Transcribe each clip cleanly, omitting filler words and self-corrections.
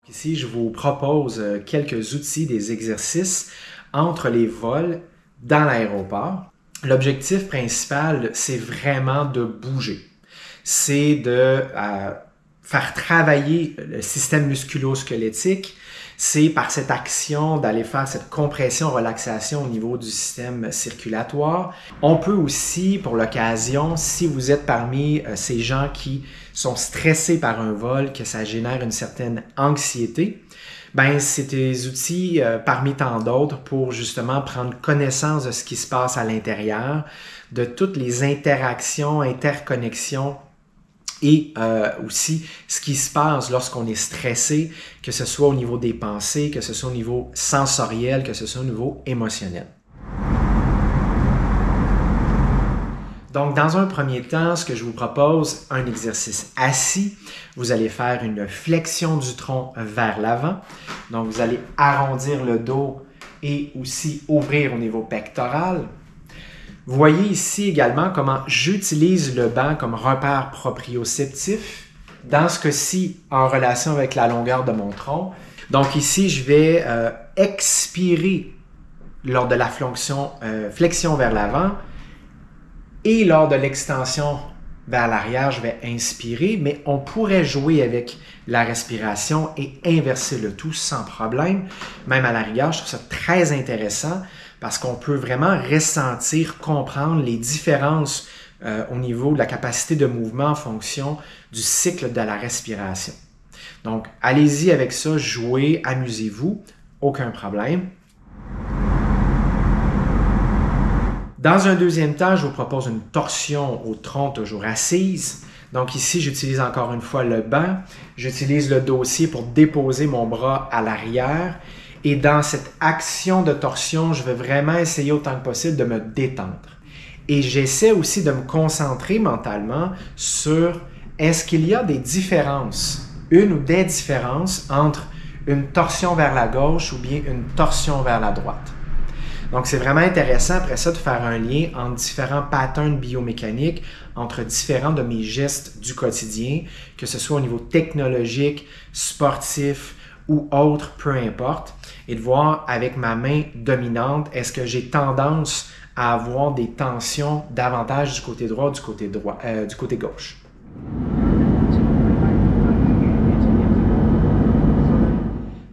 Ici, je vous propose quelques outils, des exercices entre les vols dans l'aéroport. L'objectif principal, c'est vraiment de bouger. C'est de faire travailler le système musculo-squelettique. C'est par cette action d'aller faire cette compression, relaxation au niveau du système circulatoire. On peut aussi, pour l'occasion, si vous êtes parmi ces gens qui sont stressés par un vol, que ça génère une certaine anxiété, ben c'est des outils parmi tant d'autres pour justement prendre connaissance de ce qui se passe à l'intérieur, de toutes les interactions, interconnexions et aussi ce qui se passe lorsqu'on est stressé, que ce soit au niveau des pensées, que ce soit au niveau sensoriel, que ce soit au niveau émotionnel. Donc, dans un premier temps, ce que je vous propose, un exercice assis. Vous allez faire une flexion du tronc vers l'avant. Donc, vous allez arrondir le dos et aussi ouvrir au niveau pectoral. Vous voyez ici également comment j'utilise le banc comme repère proprioceptif. Dans ce cas-ci, en relation avec la longueur de mon tronc. Donc ici, je vais expirer lors de la flexion vers l'avant. Et lors de l'extension vers l'arrière, je vais inspirer, mais on pourrait jouer avec la respiration et inverser le tout sans problème. Même à la rigueur, je trouve ça très intéressant parce qu'on peut vraiment ressentir, comprendre les différences au niveau de la capacité de mouvement en fonction du cycle de la respiration. Donc, allez-y avec ça, jouez, amusez-vous, aucun problème. Dans un deuxième temps, je vous propose une torsion au tronc toujours assise. Donc ici, j'utilise encore une fois le banc. J'utilise le dossier pour déposer mon bras à l'arrière. Et dans cette action de torsion, je vais vraiment essayer autant que possible de me détendre. Et j'essaie aussi de me concentrer mentalement sur est-ce qu'il y a des différences, une ou des différences entre une torsion vers la gauche ou bien une torsion vers la droite. Donc, c'est vraiment intéressant après ça de faire un lien entre différents patterns biomécaniques, entre différents de mes gestes du quotidien, que ce soit au niveau technologique, sportif ou autre, peu importe, et de voir avec ma main dominante, est-ce que j'ai tendance à avoir des tensions davantage du côté droit ou du côté gauche.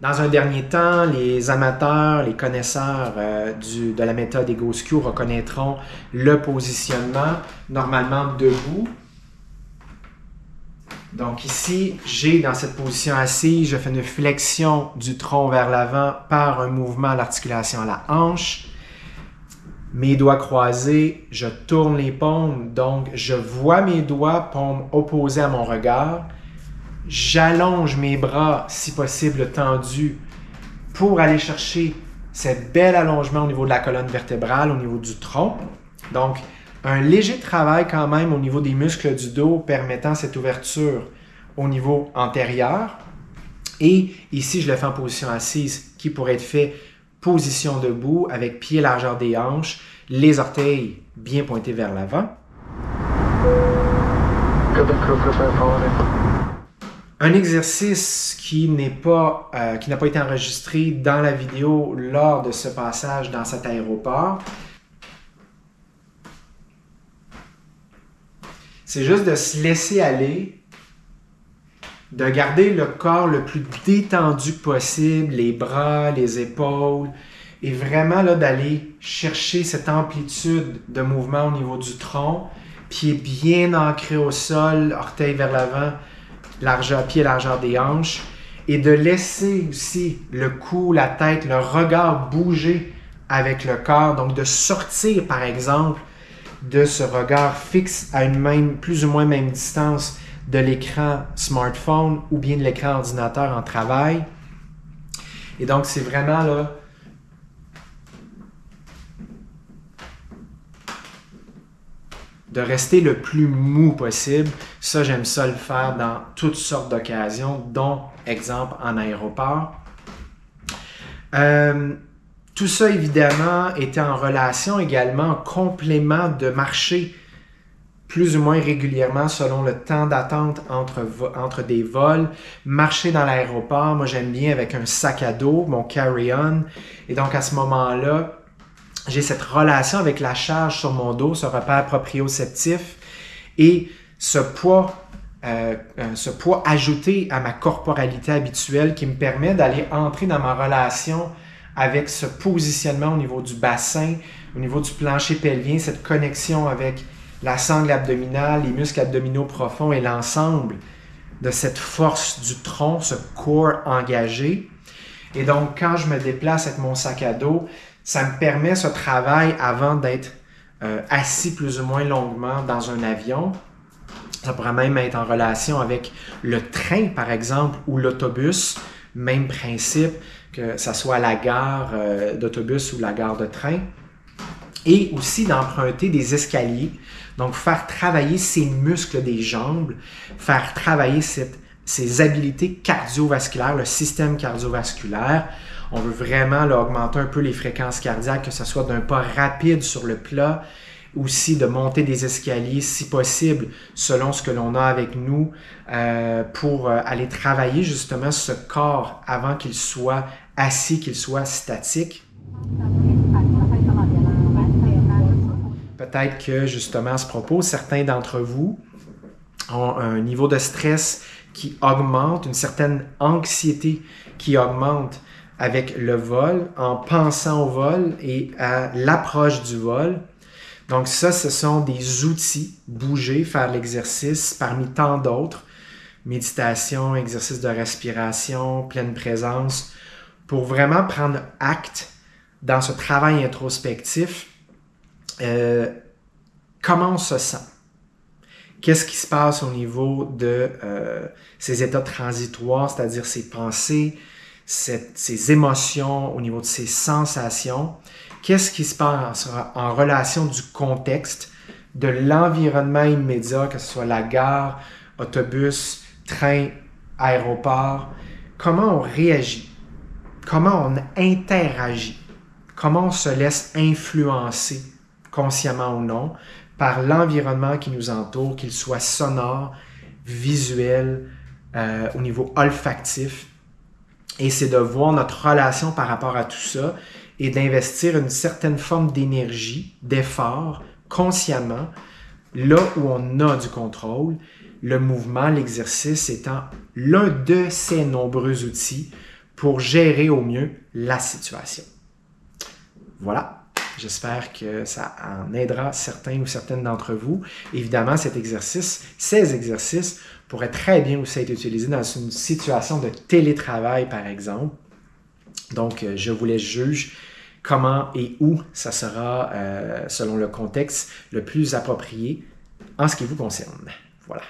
Dans un dernier temps, les amateurs, les connaisseurs de la méthode EgoSQ reconnaîtront le positionnement normalement debout. Donc ici, j'ai dans cette position assise, je fais une flexion du tronc vers l'avant par un mouvement à l'articulation à la hanche. Mes doigts croisés, je tourne les paumes, donc je vois mes doigts, paumes opposées à mon regard. J'allonge mes bras, si possible tendus, pour aller chercher cet bel allongement au niveau de la colonne vertébrale, au niveau du tronc. Donc, un léger travail quand même au niveau des muscles du dos permettant cette ouverture au niveau antérieur. Et ici, je le fais en position assise qui pourrait être fait position debout avec pied largeur des hanches, les orteils bien pointés vers l'avant. Un exercice qui n'a pas été enregistré dans la vidéo lors de ce passage dans cet aéroport, c'est juste de se laisser aller, de garder le corps le plus détendu possible, les bras, les épaules, et vraiment là, d'aller chercher cette amplitude de mouvement au niveau du tronc, pied bien ancré au sol, orteil vers l'avant, pied largeur des hanches, et de laisser aussi le cou, la tête, le regard bouger avec le corps, donc de sortir par exemple de ce regard fixe à une plus ou moins même distance de l'écran smartphone ou bien de l'écran ordinateur en travail. Et donc c'est vraiment là de rester le plus mou possible. Ça, j'aime ça le faire dans toutes sortes d'occasions, dont, exemple, en aéroport. Tout ça, évidemment, était en relation également, en complément de marcher plus ou moins régulièrement selon le temps d'attente entre des vols, marcher dans l'aéroport. Moi, j'aime bien avec un sac à dos, mon carry-on. Et donc, à ce moment-là, j'ai cette relation avec la charge sur mon dos, ce repère proprioceptif et ce poids ajouté à ma corporalité habituelle qui me permet d'aller entrer dans ma relation avec ce positionnement au niveau du bassin, au niveau du plancher pelvien, cette connexion avec la sangle abdominale, les muscles abdominaux profonds et l'ensemble de cette force du tronc, ce corps engagé. Et donc, quand je me déplace avec mon sac à dos, ça me permet ce travail avant d'être assis plus ou moins longuement dans un avion. Ça pourrait même être en relation avec le train, par exemple, ou l'autobus. Même principe, que ça soit la gare d'autobus ou la gare de train. Et aussi d'emprunter des escaliers. Donc, faire travailler ces muscles des jambes, faire travailler ces habiletés cardiovasculaires, le système cardiovasculaire. On veut vraiment là, augmenter un peu les fréquences cardiaques, que ce soit d'un pas rapide sur le plat, aussi de monter des escaliers si possible, selon ce que l'on a avec nous, pour aller travailler justement ce corps avant qu'il soit assis, qu'il soit statique. Peut-être que justement à ce propos, certains d'entre vous ont un niveau de stress qui augmente, une certaine anxiété qui augmente avec le vol, en pensant au vol et à l'approche du vol. Donc ça, ce sont des outils, bouger, faire l'exercice parmi tant d'autres, méditation, exercice de respiration, pleine présence, pour vraiment prendre acte dans ce travail introspectif. Comment on se sent? Qu'est-ce qui se passe au niveau de ces états transitoires, c'est-à-dire ces pensées, ces émotions, au niveau de ces sensations? Qu'est-ce qui se passe en relation du contexte, de l'environnement immédiat, que ce soit la gare, autobus, train, aéroport? Comment on réagit? Comment on interagit? Comment on se laisse influencer, consciemment ou non, par l'environnement qui nous entoure, qu'il soit sonore, visuel, au niveau olfactif. Et c'est de voir notre relation par rapport à tout ça et d'investir une certaine forme d'énergie, d'effort, consciemment, là où on a du contrôle, le mouvement, l'exercice étant l'un de ces nombreux outils pour gérer au mieux la situation. Voilà. J'espère que ça en aidera certains ou certaines d'entre vous. Évidemment, ces exercices pourraient très bien aussi être utilisés dans une situation de télétravail, par exemple. Donc, je vous laisse juger comment et où ça sera, selon le contexte, le plus approprié en ce qui vous concerne. Voilà.